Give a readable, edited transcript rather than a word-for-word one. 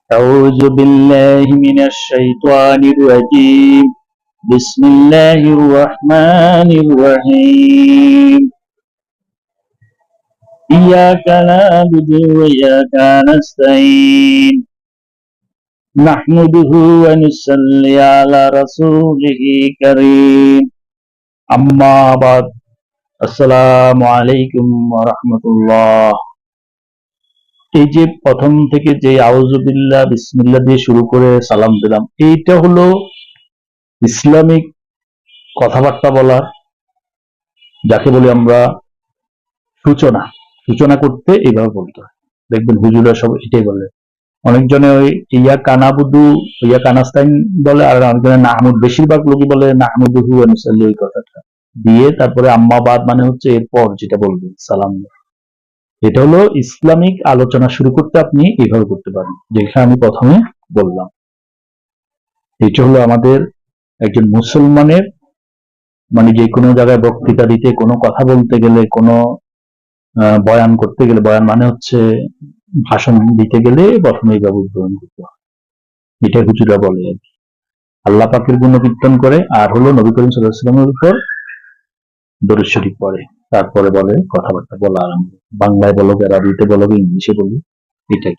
أعوذ بالله من الشيطان الرجيم بسم الله الرحمن الرحيم إياك نعبد وإياك نستعين نحمده ونصلي على رسوله الكريم أما بعد السلام عليكم ورحمة الله। এই যে প্রথম থেকে যে আউযুবিল্লাহ বিসমিল্লাহ দিয়ে শুরু করে সালাম দিলাম, এইটা হলো ইসলামিক কথাবার্তা বলার, যাকে বলি আমরা সূচনা। সূচনা করতে এইভাবে বলতে হয়। দেখবেন হুজুরা সব এটাই বলে। অনেকজনে ওই ইয়া কানাবুদু ইয়া কানাস্তাইন বলে, আর অনেকজনে নাহমুদ, বেশিরভাগ লোকই বলে নাহমুদুহু ওয়া নুসাল্লি, ওই কথাটা দিয়ে তারপরে আম্মা বাদ মানে হচ্ছে এরপর যেটা বলবেন সালাম। এটা হলো ইসলামিক আলোচনা শুরু করতে আপনি এইভাবে করতে পারেন, যেখানে আমি প্রথমে বললাম। এটা হলো আমাদের একজন মুসলমানের, মানে যে কোনো জায়গায় বক্তৃতা দিতে, কোনো কথা বলতে গেলে, কোনো বয়ান করতে গেলে, বয়ান মানে হচ্ছে ভাষণ দিতে গেলে প্রথমে এইভাবে উদ্বোধন করতে হয়। এটা হুজুরা বলে আর কি। আল্লাহ পাকের গুণকীর্তন করে, আর হলো নবী করিম সাল্লাল্লাহু আলাইহি ওয়াসাল্লামের উপর দরুদ শরীফ পড়ে, তারপরে বলে কথাবার্তা বলা আরম্ভ। বাংলায় বলো, আরবিতে বলো, ইংলিশে বলো, এটাই।